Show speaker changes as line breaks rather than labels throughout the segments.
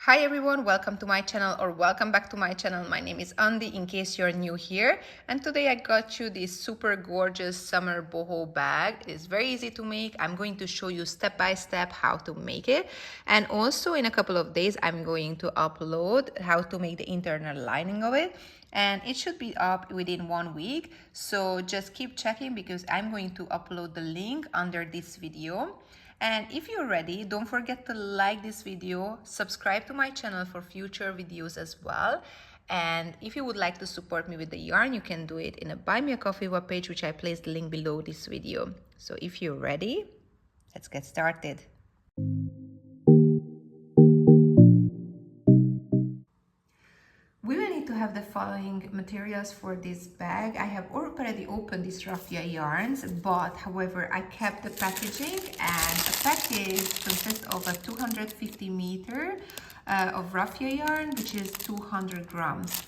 Hi everyone, welcome to my channel or welcome back to my channel. My name is Andy in case you're new here, and today I got you this super gorgeous summer boho bag. It is very easy to make. I'm going to show you step by step how to make it, and also in a couple of days I'm going to upload how to make the internal lining of it, and it should be up within 1 week. So just keep checking because I'm going to upload the link under this video. And if you're ready, don't forget to like this video, subscribe to my channel for future videos as well. And if you would like to support me with the yarn, you can do it in a Buy Me a Coffee webpage, which I placed the link below this video. So if you're ready, let's get started. We will need to have the following materials for this bag. I have already opened these raffia yarns, but however I kept the packaging, and a package consists of a 250 meter of raffia yarn, which is 200 grams.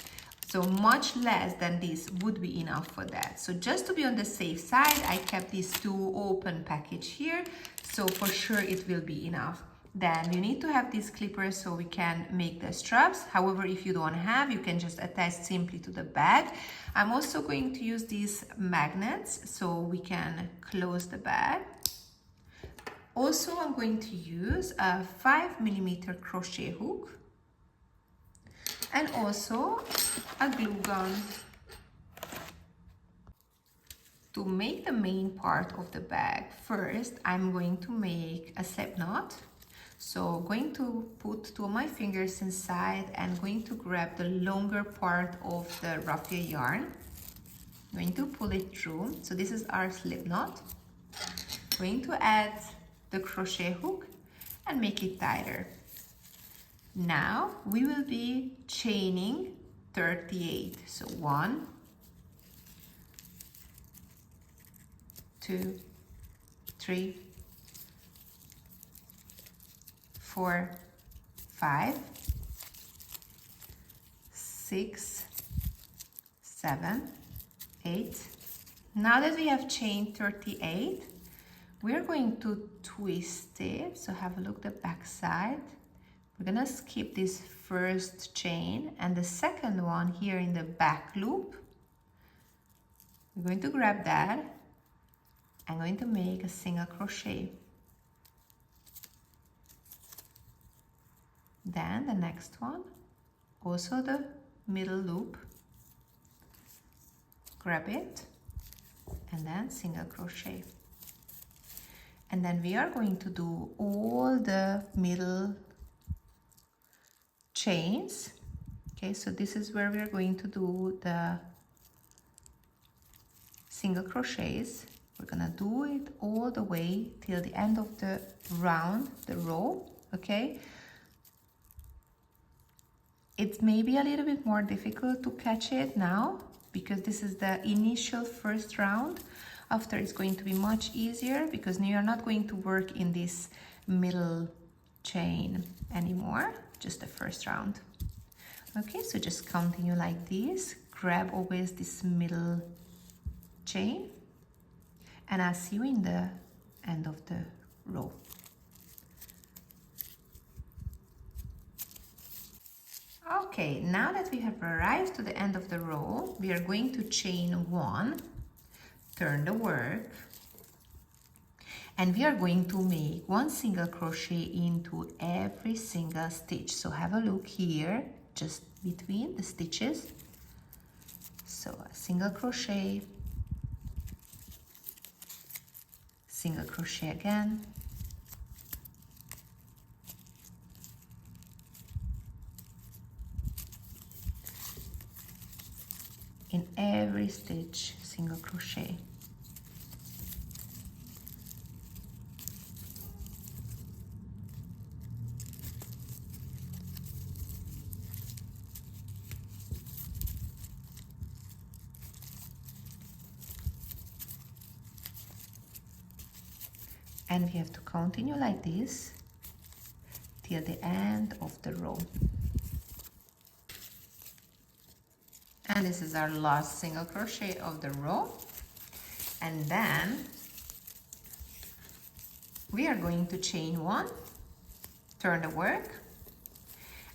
So much less than this would be enough for that. So just to be on the safe side, I kept these two open package here. So for sure it will be enough. Then you need to have these clippers so we can make the straps. However, if you don't have, you can just attach simply to the bag. I'm also going to use these magnets so we can close the bag. Also, I'm going to use a 5mm crochet hook and also a glue gun. To make the main part of the bag, first I'm going to make a slip knot. So going to put two of my fingers inside and going to grab the longer part of the raffia yarn. Going to pull it through. So this is our slip knot. Going to add the crochet hook and make it tighter. Now we will be chaining 38. So 1, 2, 3, 4, 5, 6, 7, 8. Now that we have chained 38, we're going to twist it. So have a look at the back side. We're gonna skip this first chain and the second one here in the back loop. We're going to grab that. I'm going to make a single crochet. Then the next one, also the middle loop, grab it and then single crochet. And then we are going to do all the middle chains. Okay, so this is where we are going to do the single crochets. We're gonna do it all the way till the end of the round, the row, okay? It may be a little bit more difficult to catch it now because this is the initial first round. After it's going to be much easier because now you're not going to work in this middle chain anymore, just the first round. Okay, so just continue like this. Grab always this middle chain and I'll see you in the end of the row. Okay, now that we have arrived to the end of the row, we are going to chain 1, turn the work, and we are going to make 1 single crochet into every single stitch. So have a look here, just between the stitches. So a single crochet, single crochet again, in every stitch, single crochet. And we have to continue like this till the end of the row. And this is our last single crochet of the row. And then we are going to chain 1, turn the work,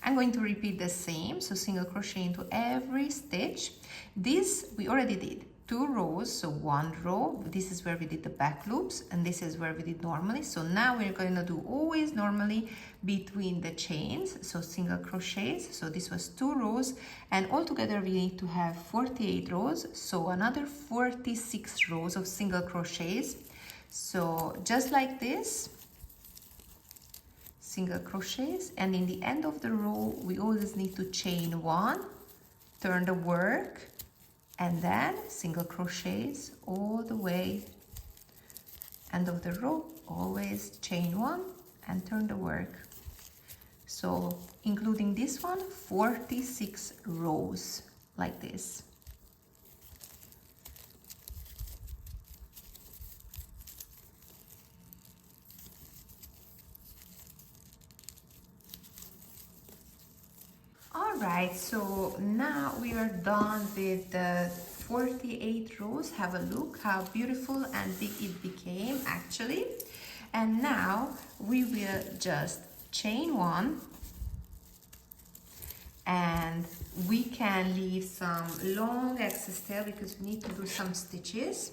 I'm going to repeat the same, so single crochet into every stitch. This we already did 2 rows, so 1 row. This is where we did the back loops, and this is where we did normally. So now we're going to do always normally between the chains, so single crochets. So this was 2 rows, and altogether we need to have 48 rows, so another 46 rows of single crochets. So just like this, single crochets, and in the end of the row we always need to chain 1, turn the work, and then single crochets all the way. End of the row, always chain 1 and turn the work. So including this one, 46 rows like this. Alright, so now we are done with the 48 rows. Have a look how beautiful and big it became actually. And now we will just chain 1, and we can leave some long excess tail because we need to do some stitches.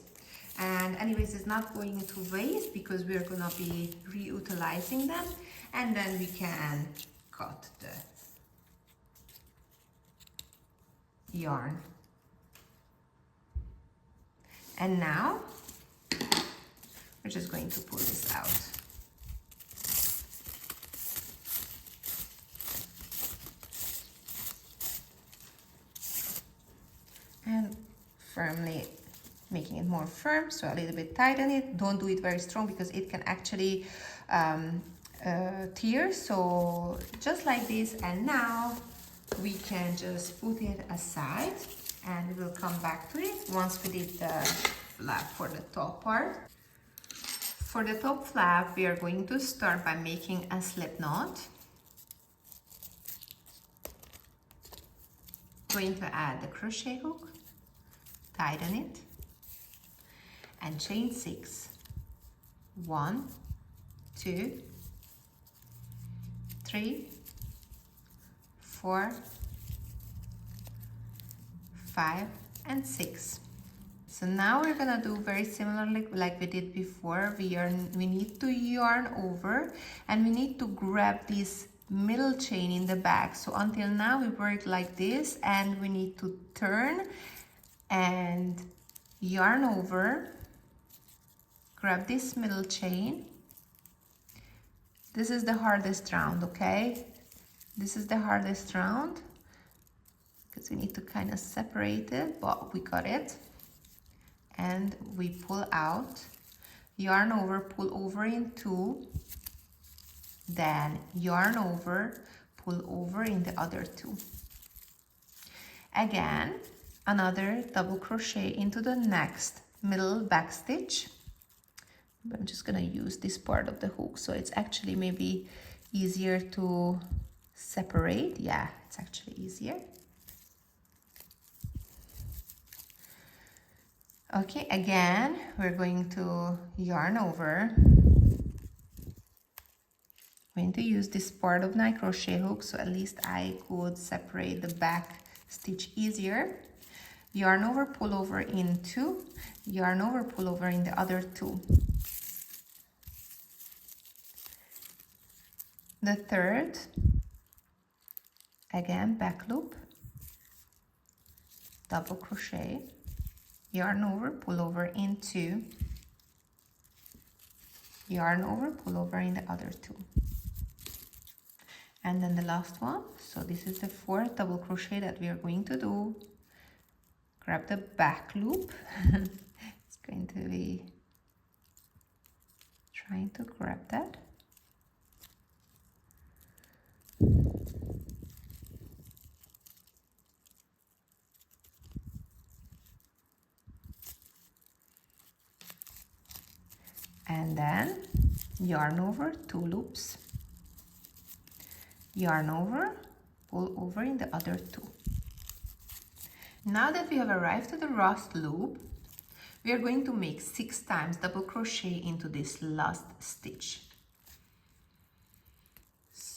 And anyways, it's not going to waste because we're gonna be reutilizing them, and then we can cut the yarn. And now we're just going to pull this out. And firmly making it more firm, so a little bit tighten it. Don't do it very strong because it can actually tear. So just like this, and now we can just put it aside and we'll come back to it once we did the flap for the top part. For the top flap, we are going to start by making a slip knot. Going to add the crochet hook, tighten it, and chain 6. 1, 2, 3, 4, 5, and 6. So now we're gonna do very similarly like we did before. We need to yarn over, and we need to grab this middle chain in the back. So until now we worked like this, and we need to turn and yarn over, grab this middle chain. This is the hardest round, okay? This is the hardest round because we need to kind of separate it, but we got it. And we pull out, yarn over, pull over in 2, then yarn over, pull over in the other 2. Again, another double crochet into the next middle back stitch. I'm just gonna use this part of the hook, so it's actually maybe easier to separate. Yeah, it's actually easier. Okay, again, we're going to yarn over. I'm going to use this part of my crochet hook, so at least I could separate the back stitch easier. Yarn over, pull over in 2, yarn over, pull over in the other 2. The third, again, back loop, double crochet, yarn over, pull over in 2, yarn over, pull over in the other 2. And then the last one, so this is the 4th double crochet that we are going to do. Grab the back loop. It's going to be trying to grab that. And then yarn over, 2 loops, yarn over, pull over in the other 2. Now that we have arrived to the last loop, we are going to make 6 times double crochet into this last stitch.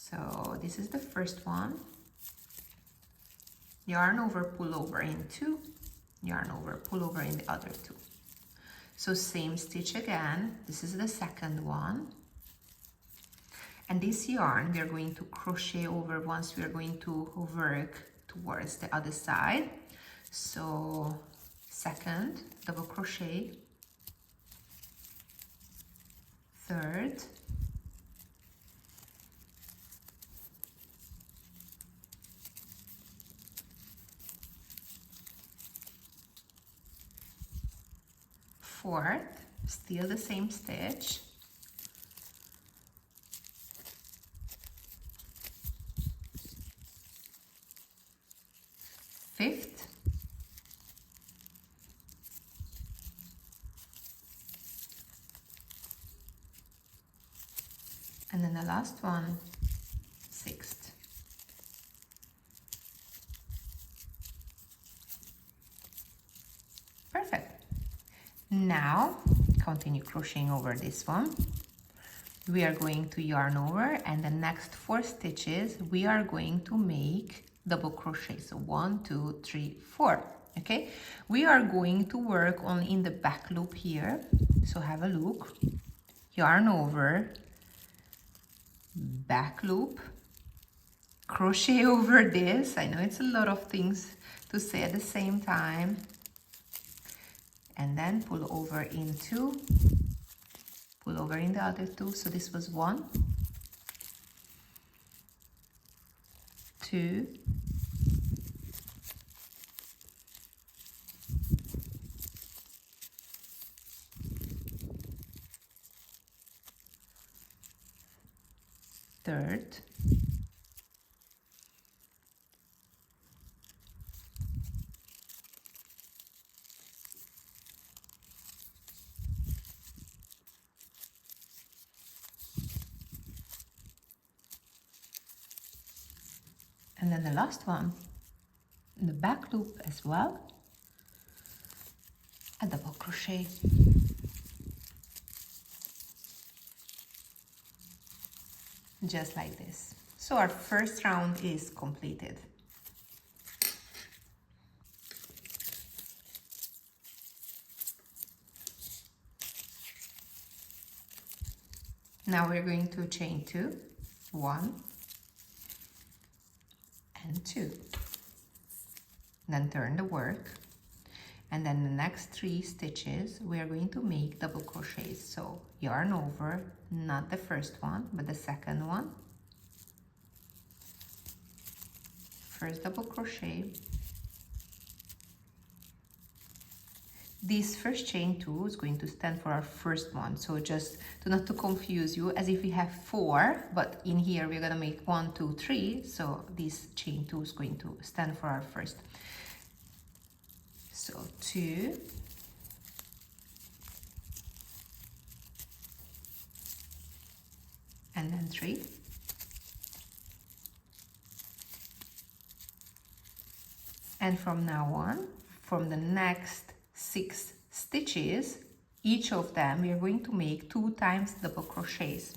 So this is the first one. Yarn over, pull over in 2, yarn over, pull over in the other 2. So same stitch again. This is the second one. And this yarn we are going to crochet over once we are going to work towards the other side. So second double crochet, third, fourth, still the same stitch, fifth, and then the last one, sixth. Perfect. Now continue crocheting over this one. We are going to yarn over, and the next 4 stitches we are going to make double crochet. So 1, 2, 3, 4. Okay, we are going to work only in the back loop here. So have a look. Yarn over, back loop, crochet over this. I know it's a lot of things to say at the same time. And then pull over into, pull over in the other 2. So this was 1, 2, third, and then the last one in the back loop as well, a double crochet. Just like this. So our first round is completed. Now we're going to chain 2, 1 and 2. Then turn the work, and then the next 3 stitches we are going to make double crochets. So yarn over, not the first one but the second one, first double crochet. This first chain 2 is going to stand for our first one, so just not to confuse you, as if we have 4, but in here we're gonna make 1, 2, 3, so this chain 2 is going to stand for our first. So 2, and then 3, and from now on, from the next 6 stitches, each of them we are going to make 2 times double crochets.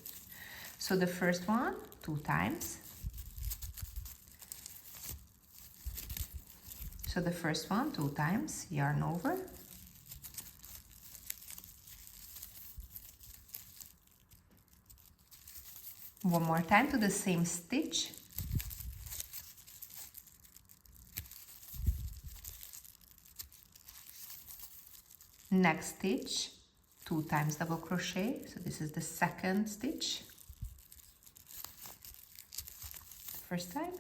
So the first one 2 times, so the first one 2 times, yarn over, one more time to the same stitch, next stitch 2 times double crochet, so this is the second stitch, first time,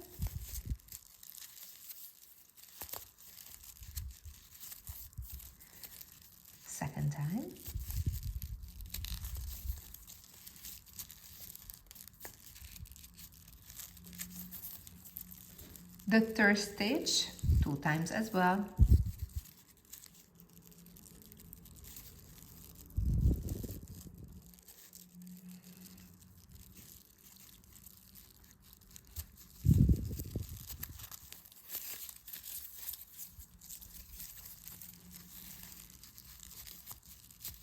second time, the third stitch 2 times as well,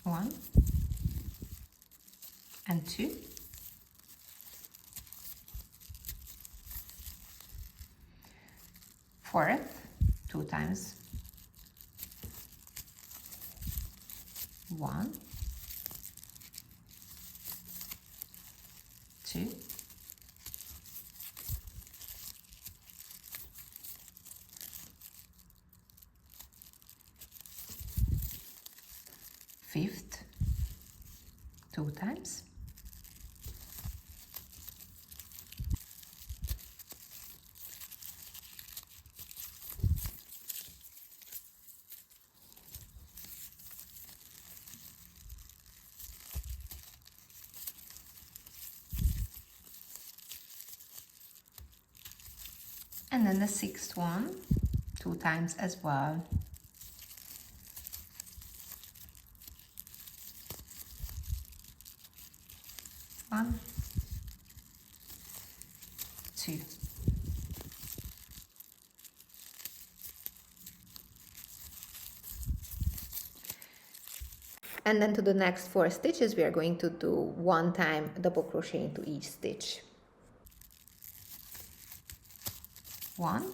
one and 2, fourth, 2 times, 1, 2, fifth, 2 times, and then the sixth one, 2 times as well. One, 2. And then to the next 4 stitches, we are going to do 1 time double crochet into each stitch. 1,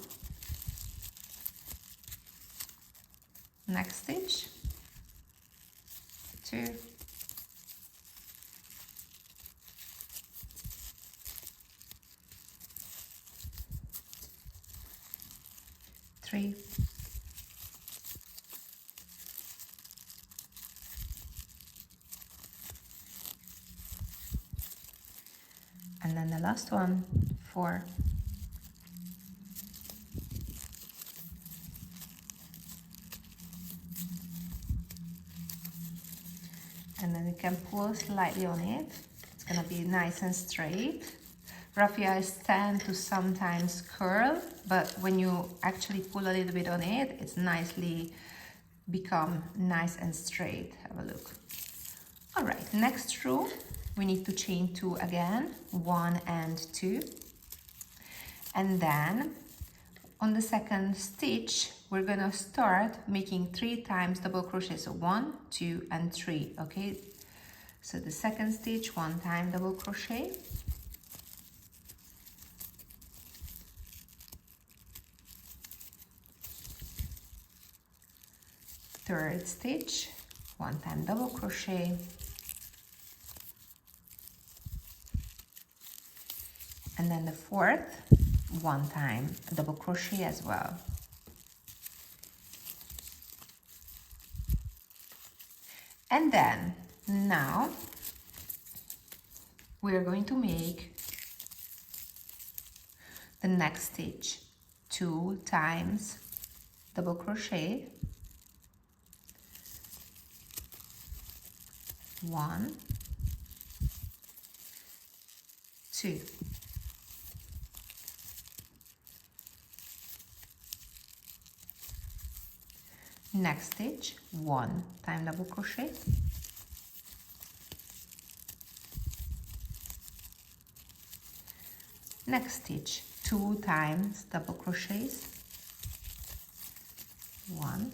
next stitch, 2, 3, 4, and then the last one, 4, and then you can pull slightly on it. It's gonna be nice and straight. Raffias tend to sometimes curl, but when you actually pull a little bit on it, it's nicely become nice and straight. Have a look. All right, next row, we need to chain 2 again, 1 and 2. And then on the second stitch, we're gonna start making 3 times double crochet. So 1, 2, and 3, okay? So the second stitch, 1 time double crochet. Third stitch, 1 time double crochet. And then the fourth, 1 time double crochet as well. And then now we are going to make the next stitch 2 times double crochet, 1, 2. Next stitch, 1 time double crochet, next stitch, 2 times double crochets, 1,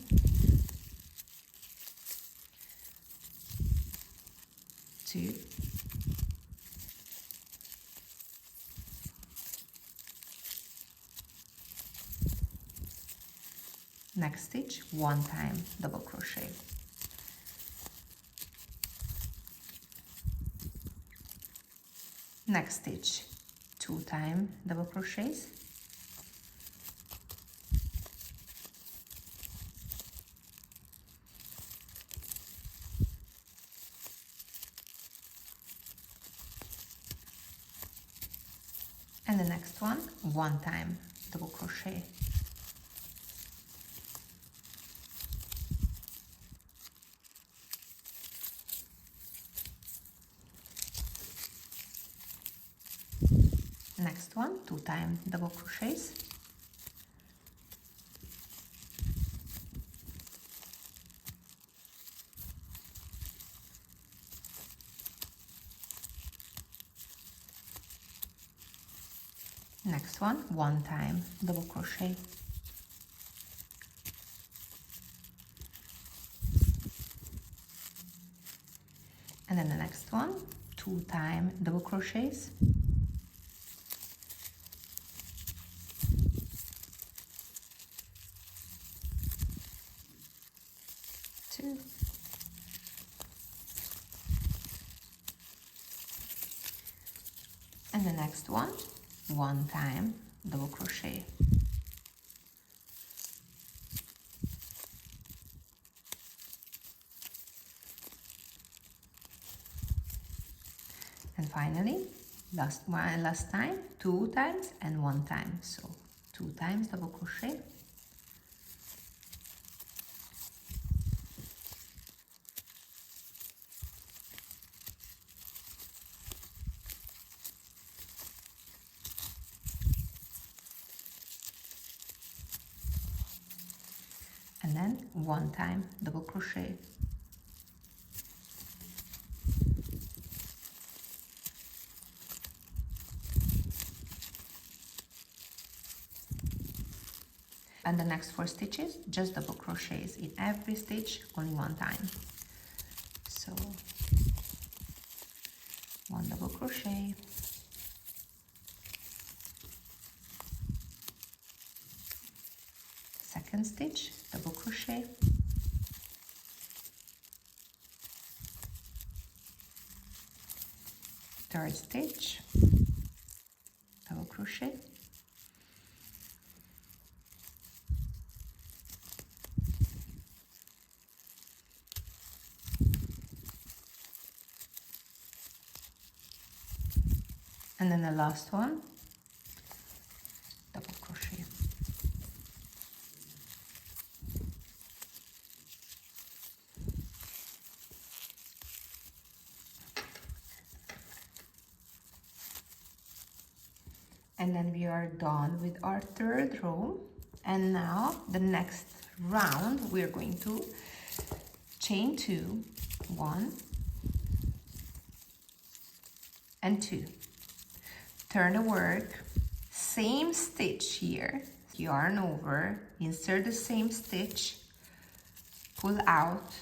2, next stitch, 1 time double crochet, next stitch, 2 time double crochets, and the next one, 1 time double crochet. Next one, 2 time double crochets, next one, 1 time double crochet, and then the next one, 2 time double crochets, 2, and the next one time double crochet. And finally, last time, 2 times and 1 time. So 2 times double crochet. And then 1 time double crochet. And the next 4 stitches, just double crochets in every stitch, only 1 time. So 1 double crochet, second stitch, double crochet, third stitch, double crochet, and then the last one, double crochet. And then we are done with our 3rd row. And now the next round, we're going to chain 2, 1 and 2. Turn the work, same stitch here, yarn over, insert the same stitch, pull out,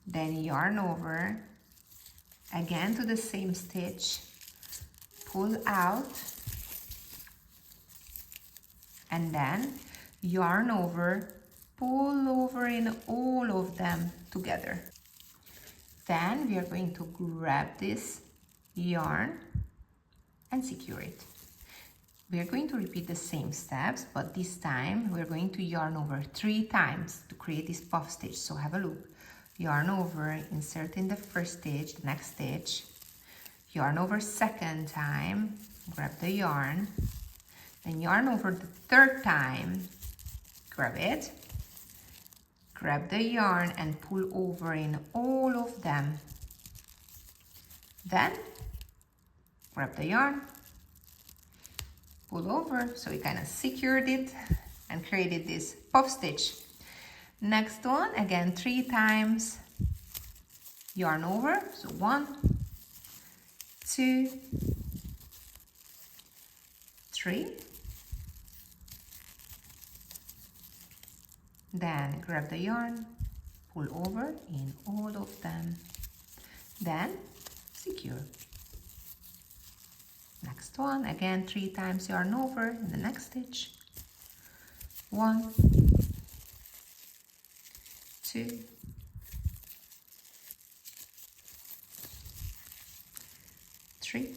then yarn over, again to the same stitch, pull out, and then yarn over, pull over in all of them together. Then we are going to grab this yarn and secure it. We are going to repeat the same steps, but this time we're going to yarn over 3 times to create this puff stitch. So have a look. Yarn over, insert in the first stitch, the next stitch, yarn over second time, grab the yarn, then yarn over the 3rd time, grab it, grab the yarn and pull over in all of them. Then grab the yarn, pull over, so we kind of secured it and created this puff stitch. Next one, again 3 times, yarn over, so 1, 2, 3, then grab the yarn, pull over in all of them, then secure. Next one, again 3 times yarn over in the next stitch, 1, 2, 3,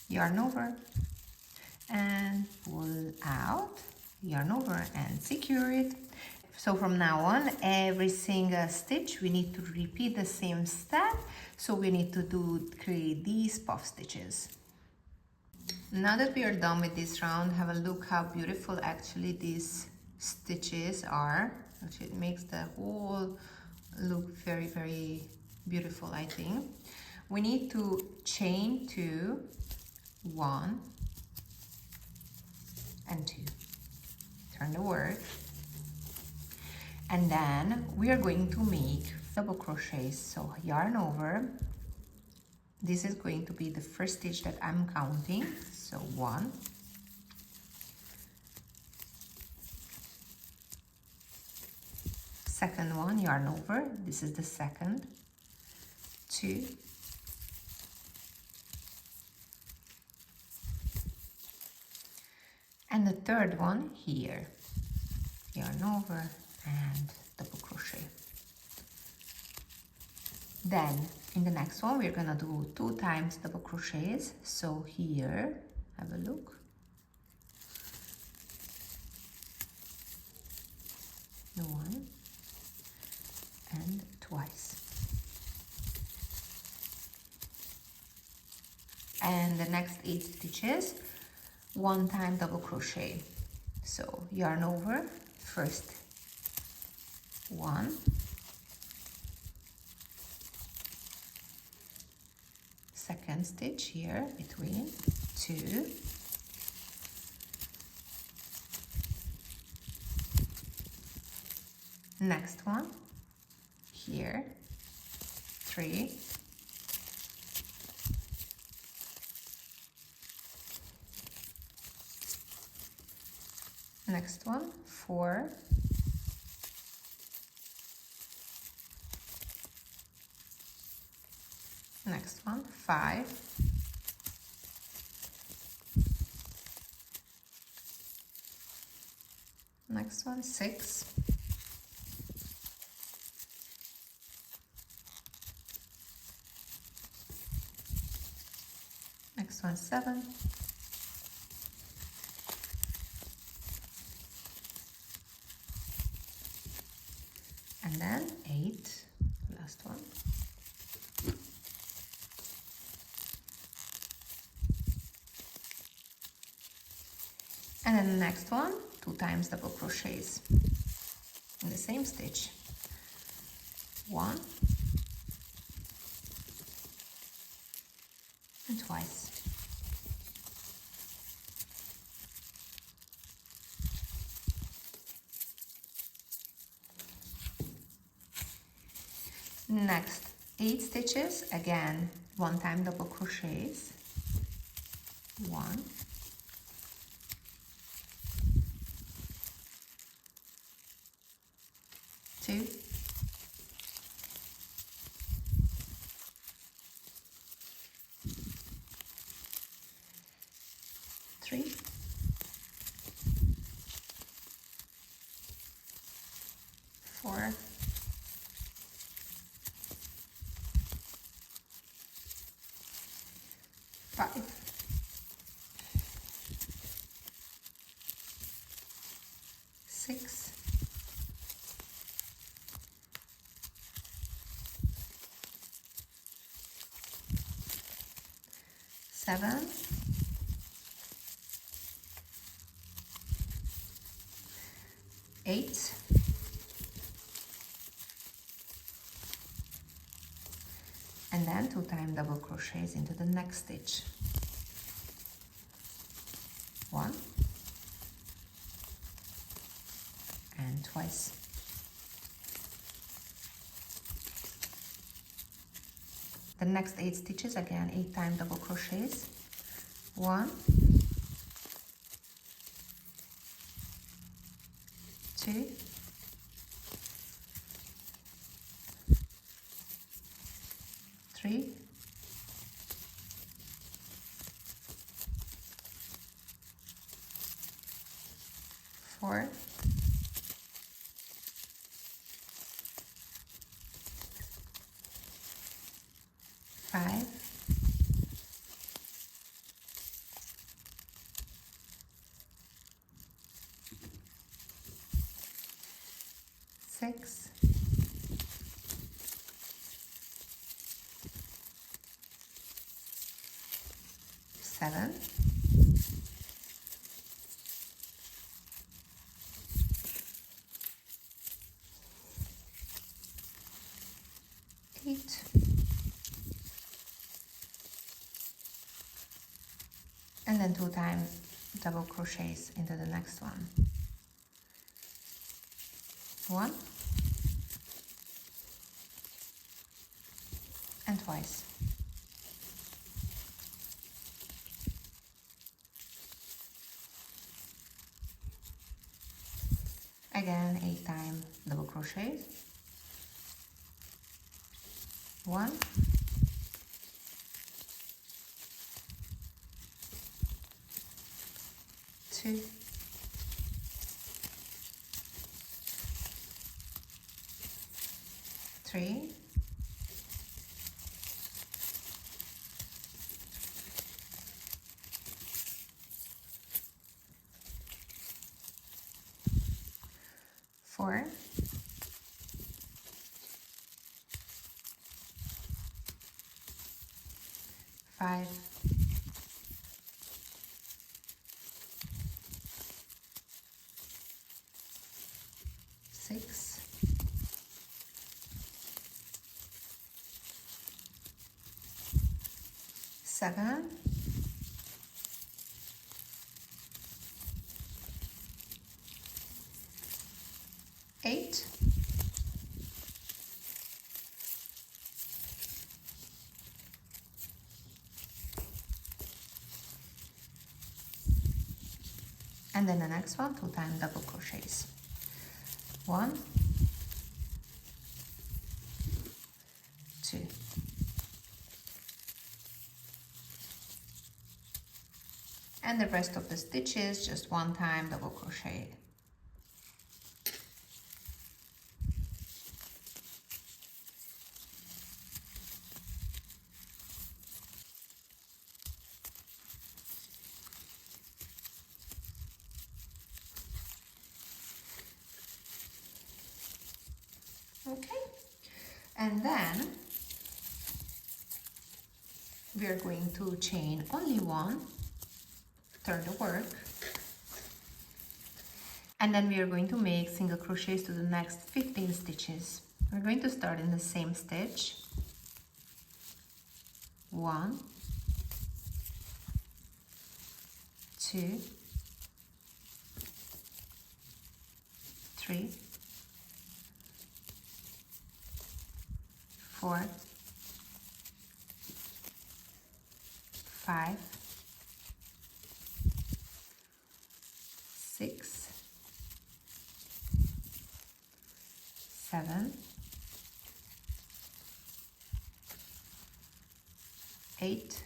yarn over and pull out, yarn over and secure it. So from now on, every single stitch we need to repeat the same step. So we need to create these puff stitches. Now that we are done with this round, have a look how beautiful actually these stitches are. Actually, it makes the whole look very, very beautiful, I think. We need to chain 2, 1 and 2. Turn the work. And then we are going to make double crochets. So yarn over. This is going to be the first stitch that I'm counting. So 1, second one, yarn over. This is the second. 2, and the third one here. yarn over, and double crochet. Then in the next one we're gonna do 2 times double crochets. So here, have a look. One and twice. And the next 8 stitches, 1 time double crochet. So yarn over, first 1, second stitch here between 2, next one here 3, next one 4, next one 5, next one 6, next one 7, and then 8, last one. And then the next one, 2 times double crochets in the same stitch. 1 and twice. Next 8 stitches, again 1 time double crochets. 1, 2, 3, 4, 5, 6, 7, 8, and then 2 time double crochets into the next stitch. 1 and twice. The next 8 stitches, again 8 time double crochets. 1, 2, 3, 4, 5, 6, 7, 8, and then 2 time double crochets into the next one. 1 and twice. Again 8 time double crochets. 1, 2, 3, 4, 5, 6, 7, 8, 9, and then the next one 2 times double crochets. 1, 2, and the rest of the stitches just 1 time double crochet. Okay, and then we are going to chain only 1, turn the work, and then we are going to make single crochets to the next 15 stitches. We're going to start in the same stitch. 1, 2, 3, 4, 5, 6, 7, 8,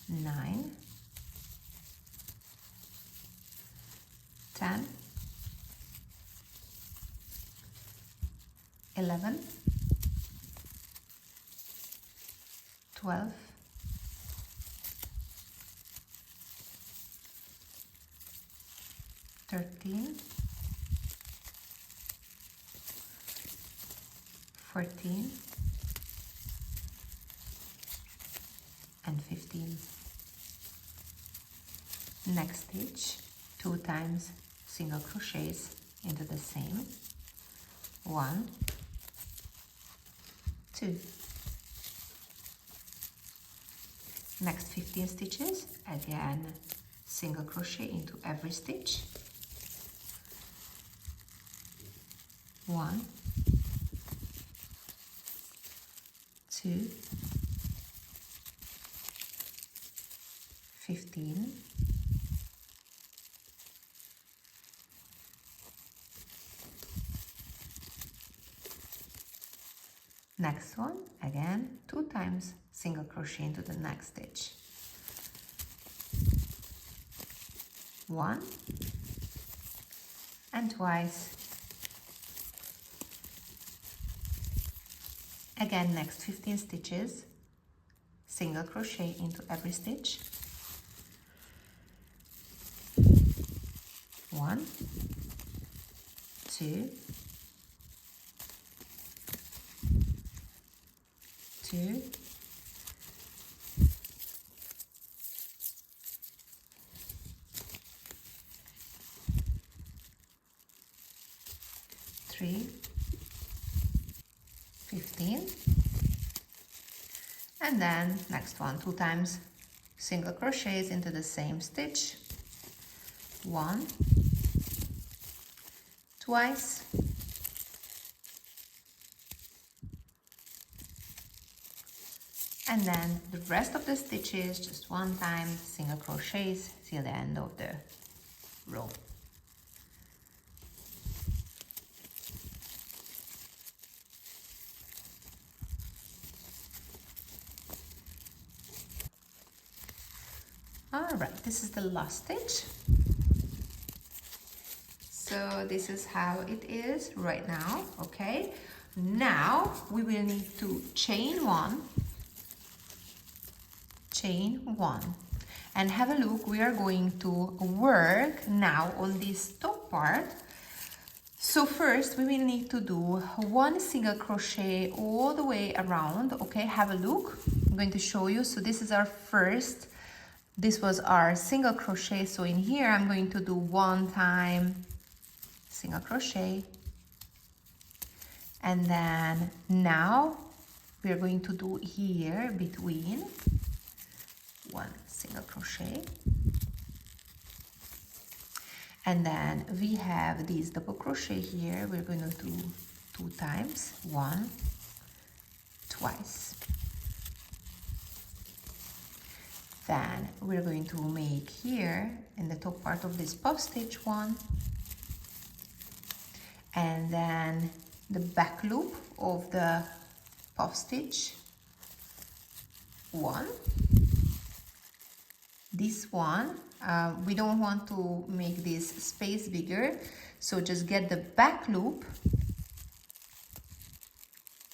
9, 10, 11, 12, 13, 14, and 15. Next stitch, 2 times single crochets into the same. 1, 2. Next 15 stitches, again single crochet into every stitch. 1, 2, 15, 'Next one, again 2 times single crochet into the next stitch. 1 and twice. Again, next 15 stitches, single crochet into every stitch. 1, 2, 2, 3, 15, and then next one 2 times single crochets into the same stitch. 1, twice, and then the rest of the stitches just 1 time single crochets till the end of the row. All right, this is the last stitch. So So this is how it is right now. Okay, now we will need to chain one, and have a look. We are going to work now on this top part. So first we will need to do one single crochet all the way around. Okay, have a look. I'm going to show you. So this is our first, this was our single crochet. So in here I'm going to do one time single crochet, and then now we're going to do here between one single crochet, and then we have this double crochet here. We're going to do 2 times, 1, twice. Then we're going to make here in the top part of this puff stitch 1, and then the back loop of the puff stitch 1. This one, we don't want to make this space bigger, so just get the back loop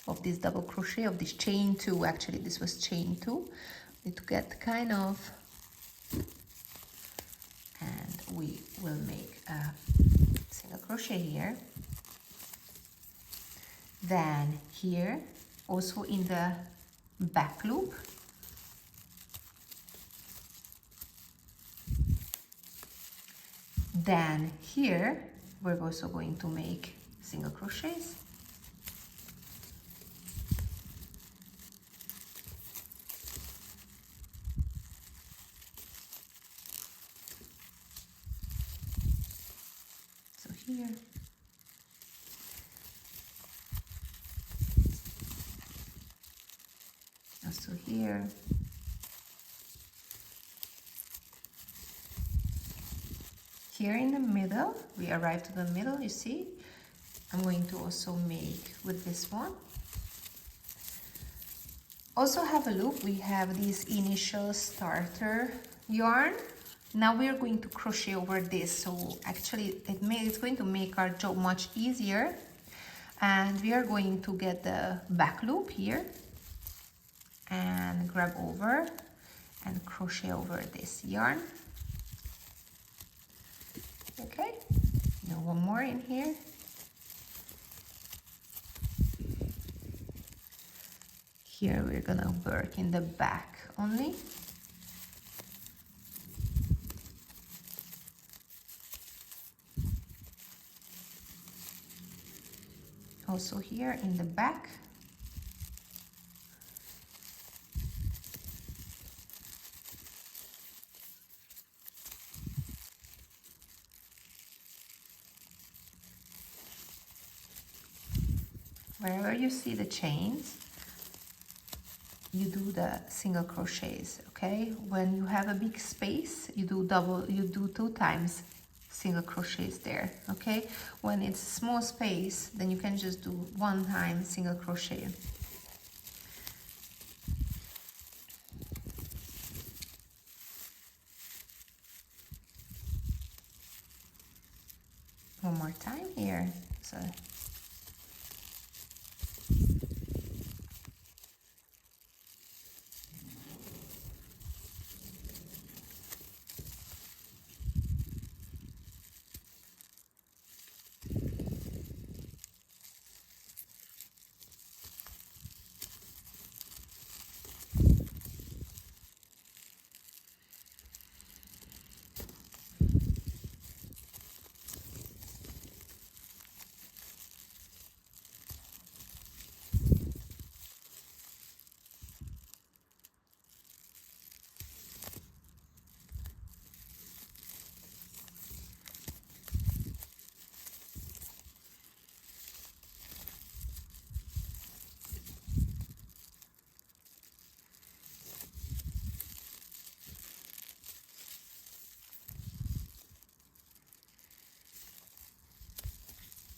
of this double crochet, of this chain 2. Actually this was chain 2. Need to get kind of, and we will make a single crochet here. Then here also in the back loop, then here we're also going to make single crochets. So here, also here, here in the middle, we arrive to the middle, you see. I'm going to also make with this one. Also have a look, we have this initial starter yarn. Now we are going to crochet over this, so actually it's going to make our job much easier. And we are going to get the back loop here and grab over and crochet over this yarn. Okay, now one more in here. Here we're gonna work in the back only. Also here in the back. Wherever you see the chains, you do the single crochets, okay? When you have a big space, you do 2 times single crochets there, okay? When it's small space, then you can just do 1 time single crochet. One more time here. So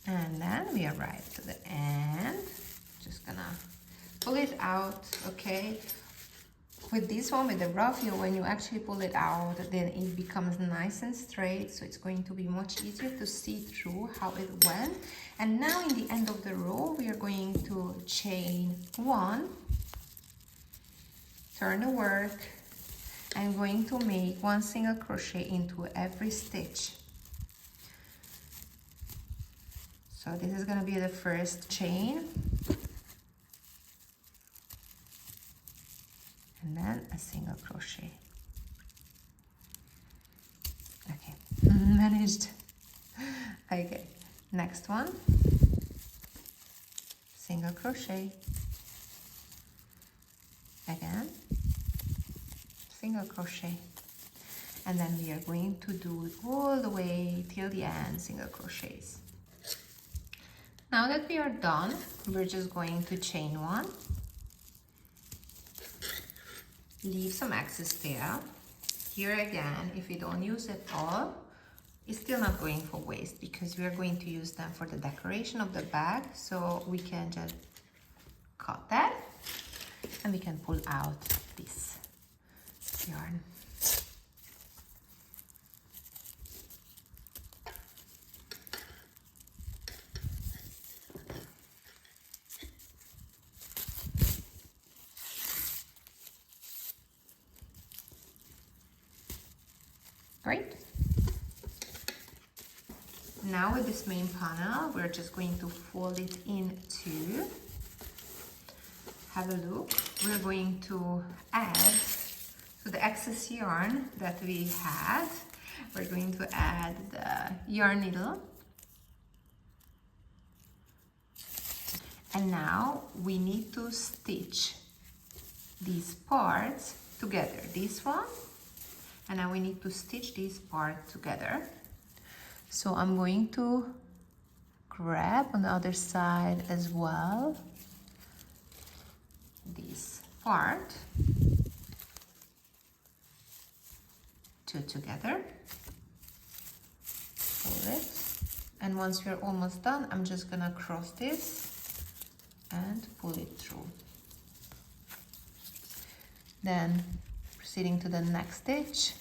and then we arrive to the end. Just gonna pull it out, okay? with this one, with the raffia, when you actually pull it out, then it becomes nice and straight, so it's going to be much easier to see through how it went. And now in the end of the row, we are going to chain 1, turn the work, and going to make 1 single crochet into every stitch. So this is going to be the first chain, and then a single crochet. Okay, managed. Okay, next one, single crochet, again, single crochet, and then we are going to do it all the way till the end, single crochets. Now that we are done, we're just going to chain 1, leave some excess there. Here again, if we don't use it all, it's still not going for waste because we are going to use them for the decoration of the bag. So we can just cut that and we can pull out this yarn. Great. Now with this main panel, we're just going to fold it in two. Have a look. We're going to add to the excess yarn that we had. We're going to add the yarn needle. And now we need to stitch these parts together. This one. And now we need to stitch these parts together. So I'm going to grab on the other side as well this part, two together, pull it, and once we're almost done, I'm just gonna cross this and pull it through. Then proceeding to the next stitch,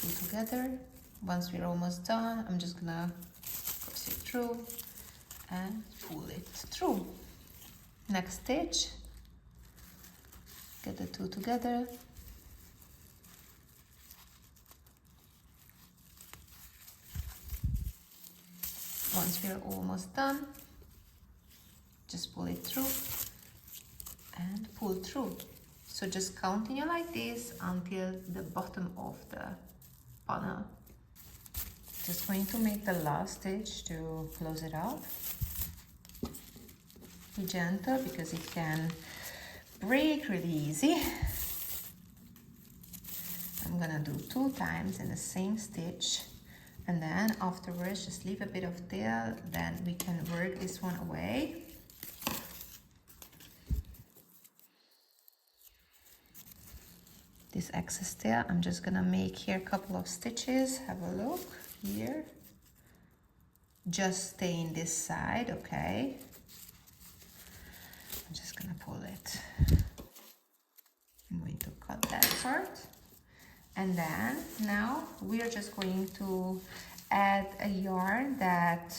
2 together. Once we're almost done, I'm just gonna cross it through and pull it through. Next stitch, get the 2 together, once we're almost done, just pull it through and pull through. So just continue like this until the bottom of the panel. Just going to make the last stitch to close it up. Be gentle because it can break really easy. I'm gonna do 2 times in the same stitch, and then afterwards just leave a bit of tail, then we can work this one away. This excess tail, I'm just gonna make here a couple of stitches. Have a look here. Just stay in this side, okay? I'm just gonna pull it. I'm going to cut that part. And then now we are just going to add a yarn that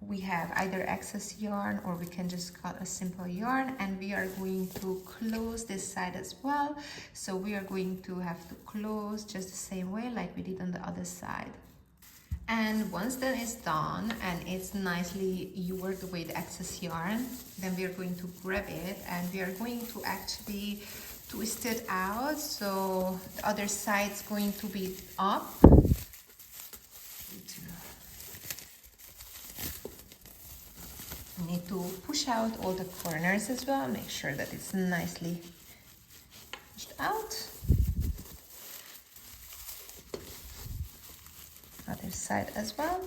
we have either excess yarn or we can just cut a simple yarn, and we are going to close this side as well. So we are going to have to close just the same way like we did on the other side. And once that is done and it's nicely worked away the excess yarn, then we are going to grab it and we are going to actually twist it out. So the other side is going to be up. You need to push out all the corners as well. Make sure that it's nicely pushed out. Other side as well.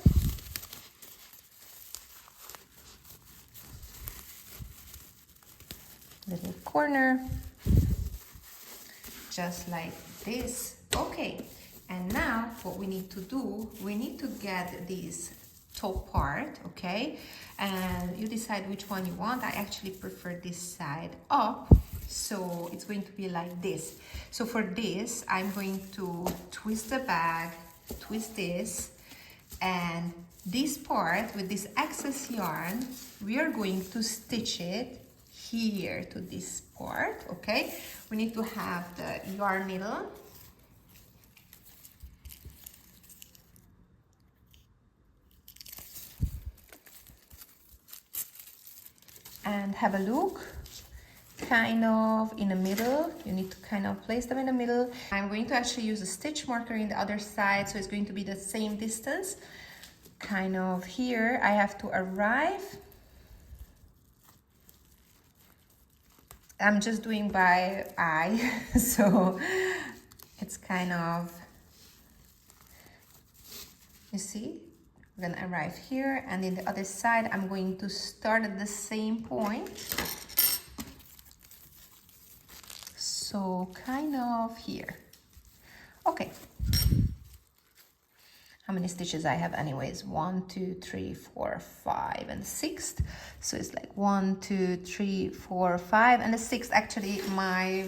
Little corner, just like this. Okay, and now what we need to do, we need to get these top part, okay? And you decide which one you want. I actually prefer this side up, so it's going to be like this. So for this, I'm going to twist the bag, twist this, and this part with this excess yarn, we are going to stitch it here to this part, okay? We need to have the yarn needle. And have a look, kind of in the middle. You need to kind of place them in the middle. I'm going to actually use a stitch marker in the other side, so it's going to be the same distance. Kind of here, I have to arrive. I'm just doing by eye, so it's kind of, you see? I'm gonna arrive here, and in the other side, I'm going to start at the same point. So kind of here. Okay. How many stitches I have anyways? 1, 2, 3, 4, 5, and 6. So it's like 1, 2, 3, 4, 5, and the 6th. Actually, my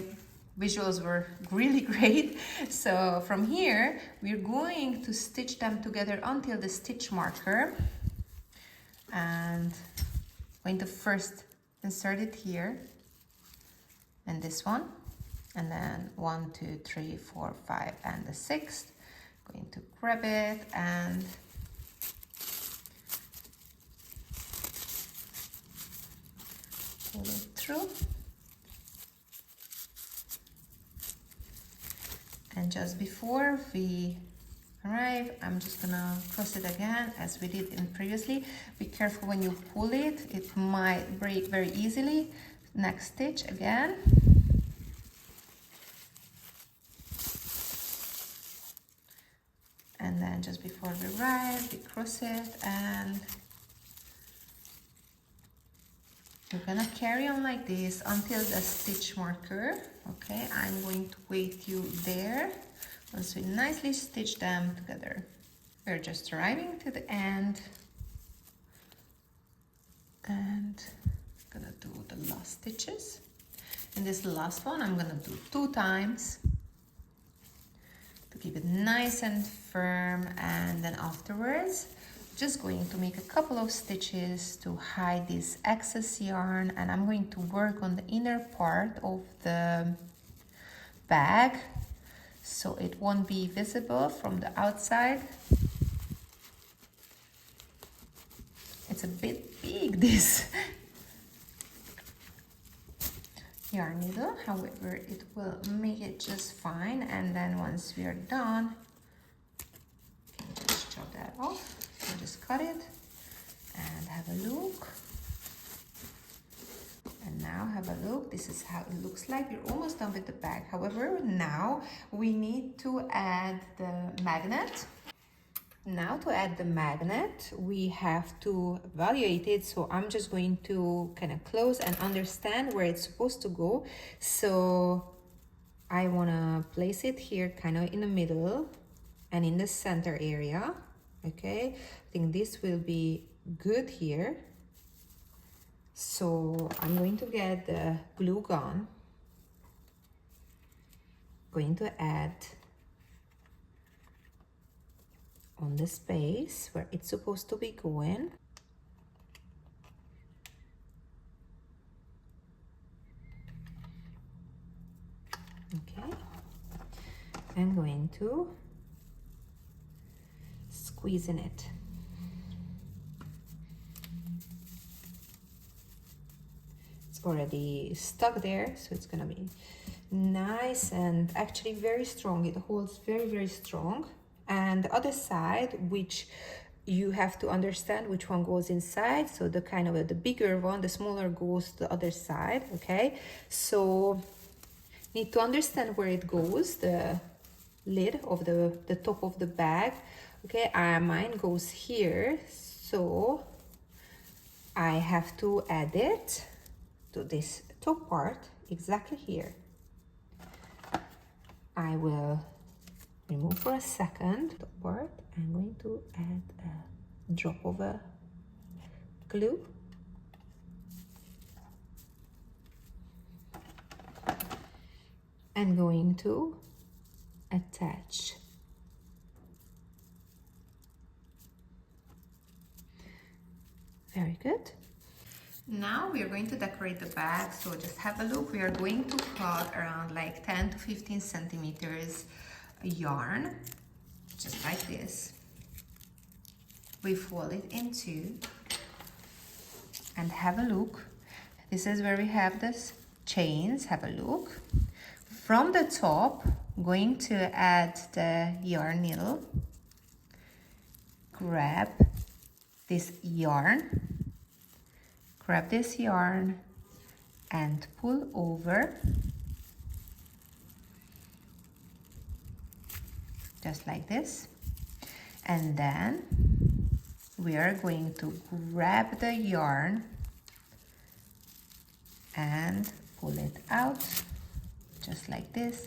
visuals were really great. So from here, we're going to stitch them together until the stitch marker. And I'm going to first insert it here, and this one. And then 1, 2, 3, 4, 5, and the 6th. Going to grab it and pull it through. And just before we arrive, I'm just gonna cross it again as we did in previously. Be careful when you pull it, it might break very easily. Next stitch again. And then just before we arrive, we cross it, and we're gonna carry on like this until the stitch marker. Okay, I'm going to wait you there. Once we nicely stitch them together, we're just arriving to the end, and I'm gonna do the last stitches. In this last one, I'm gonna do 2 times. Keep it nice and firm, and then afterwards just going to make a couple of stitches to hide this excess yarn, and I'm going to work on the inner part of the bag so it won't be visible from the outside. It's a bit big, this yarn needle, however it will make it just fine. And then once we are done, just chop that off and just cut it and have a look. And now have a look, this is how it looks like. We're almost done with the bag. However, now we need to add the magnet. Now to add the magnet, we have to evaluate it. So I'm just going to kind of close and understand where it's supposed to go. So I want to place it here kind of in the middle and in the center area. Okay, I think this will be good here. So I'm going to get the glue gun, going to add on the space where it's supposed to be going. Okay, I'm going to squeeze in it. It's already stuck there, so it's gonna be nice and actually very strong. It holds very, very strong. And the other side, which you have to understand which one goes inside. So the kind of the bigger one, the smaller goes to the other side. Okay, so need to understand where it goes, the lid of the top of the bag. Okay, mine goes here, so I have to add it to this top part exactly here. I will remove for a second the part. I'm going to add a drop over glue. And going to attach. Very good. Now we are going to decorate the bag, so just have a look. We are going to cut around like 10 to 15 centimeters yarn, just like this. We fold it in two and have a look. This is where we have this chains. Have a look. From the top, going to add the yarn needle. Grab this yarn. Grab this yarn and pull over. Just like this. And then we are going to grab the yarn and pull it out. Just like this,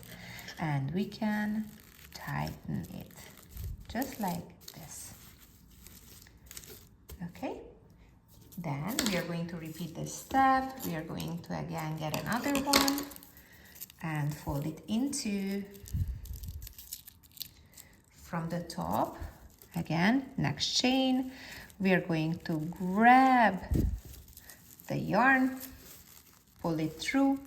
and we can tighten it just like this. Okay, then we are going to repeat this step. We are going to again get another one and fold it into from the top. Again, next chain, we are going to grab the yarn, pull it through,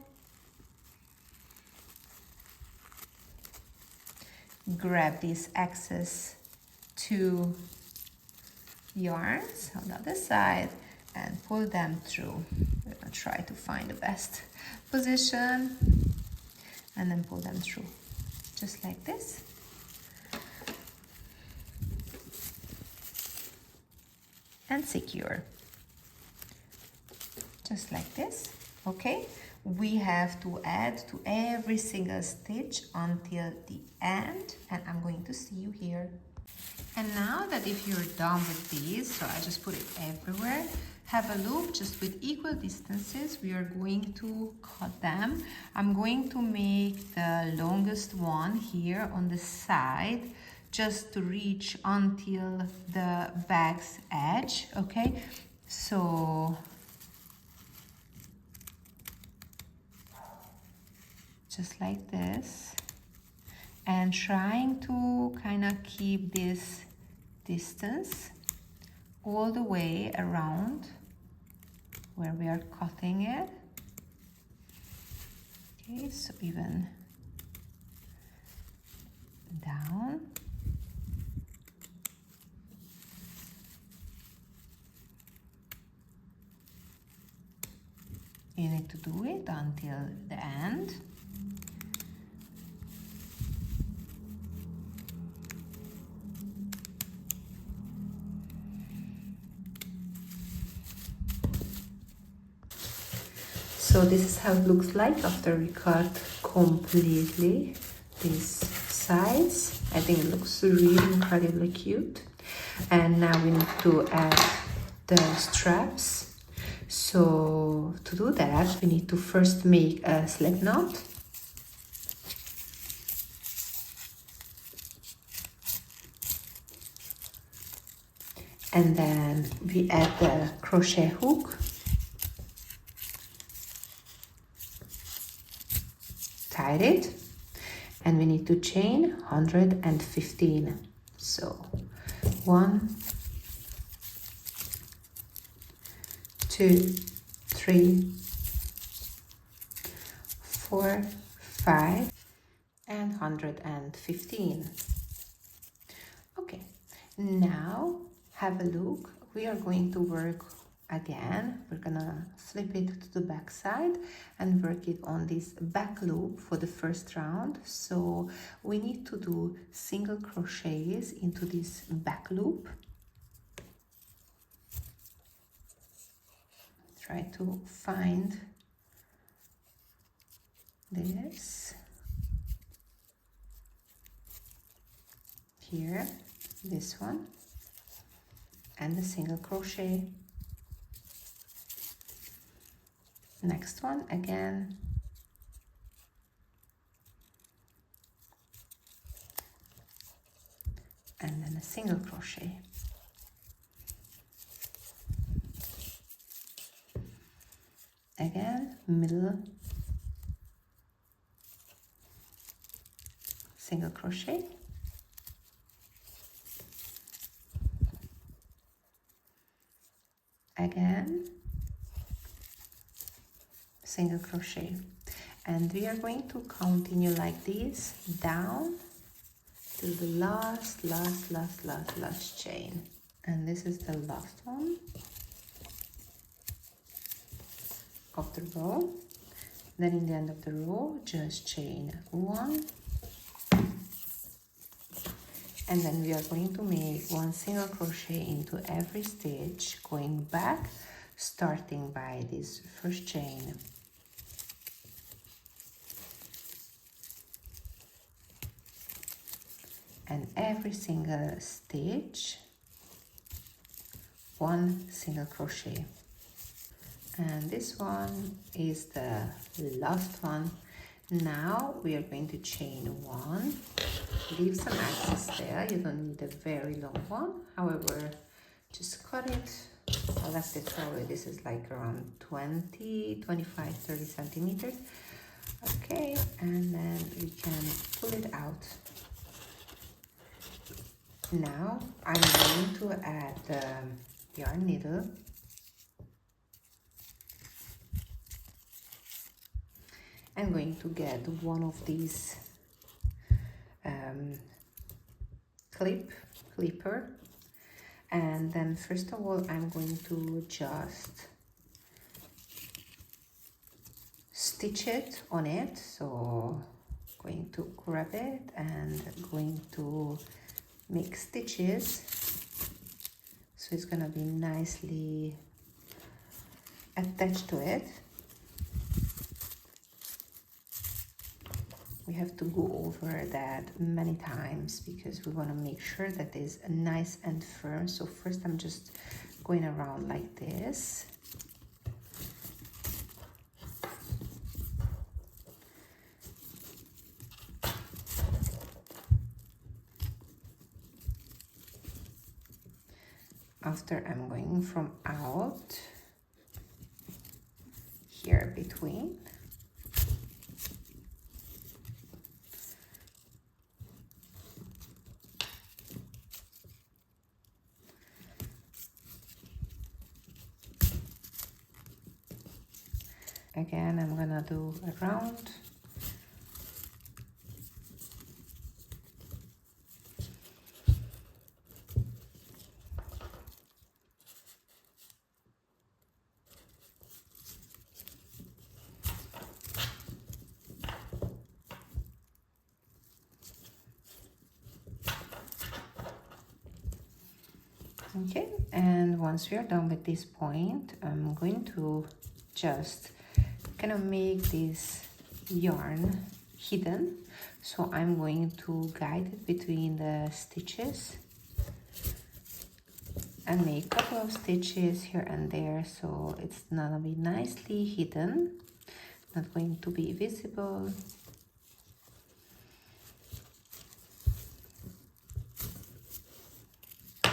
grab these excess two yarns on the other side and pull them through. We're gonna try to find the best position and then pull them through, just like this. And secure, just like this. Okay, we have to add to every single stitch until the end, and I'm going to see you here. And now that if you're done with these, so I just put it everywhere, have a loop just with equal distances. We are going to cut them. I'm going to make the longest one here on the side just to reach until the bag's edge. Okay, so just like this, and trying to kind of keep this distance all the way around where we are cutting it. Okay, so even down. You need to do it until the end. So this is how it looks like after we cut completely these sides. I think it looks really incredibly cute. And now we need to add the straps. So to do that, we need to first make a slip knot. And then we add the crochet hook. Tied it, and we need to chain 115. So 1, 2, 3, 4, 5, and 115. Okay, now have a look. We are going to work again. We're gonna flip it to the back side and work it on this back loop for the first round. So we need to do single crochets into this back loop. Try to find this here, this one, and the single crochet. Next one again, and then a single crochet. middle single crochet, again single crochet, and we are going to continue like this down to the last chain, and this is the last one of the row. Then in the end of the row, just chain 1, and then we are going to make 1 single crochet into every stitch, going back, starting by this first chain. And every single stitch, 1 single crochet. And this one is the last one. Now we are going to chain 1, leave some excess there. You don't need a very long one, however, just cut it. I left it probably, this is like around 20, 25, 30 centimeters. Okay, and then we can pull it out. Now I'm going to add the yarn needle. I'm going to get one of these clipper, and then first of all I'm going to just stitch it on it. So going to grab it and going to make stitches, so it's gonna be nicely attached to it. We have to go over that many times because we want to make sure that it's nice and firm. So first I'm just going around like this. After I'm going from out here between. Again, I'm gonna do a round. Okay, and once we are done with this point, I'm going to just kind of make this yarn hidden. So I'm going to guide it between the stitches and make a couple of stitches here and there, so it's gonna be nicely hidden, not going to be visible. I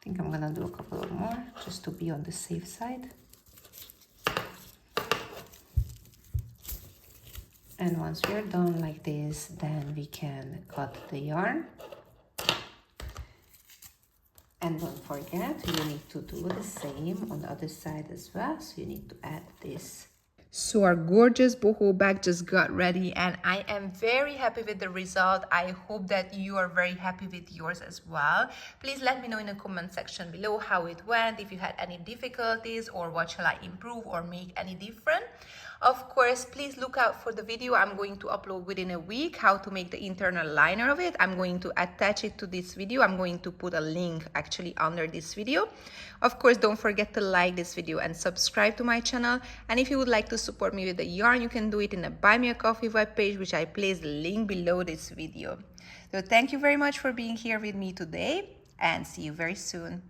think I'm gonna do a couple of more just to be on the safe side. And once we are done like this, then we can cut the yarn. And don't forget, you need to do the same on the other side as well. So you need to add this. So our gorgeous boho bag just got ready and I am very happy with the result. I hope that you are very happy with yours as well. Please let me know in the comment section below how it went, if you had any difficulties or what shall I improve or make any different. Of course, please look out for the video I'm going to upload within a week, how to make the internal liner of it. I'm going to attach it to this video. I'm going to put a link actually under this video. Of course, don't forget to like this video and subscribe to my channel. And if you would like to support me with the yarn, you can do it in the Buy Me a Coffee webpage, which I place the link below this video. So thank you very much for being here with me today and see you very soon.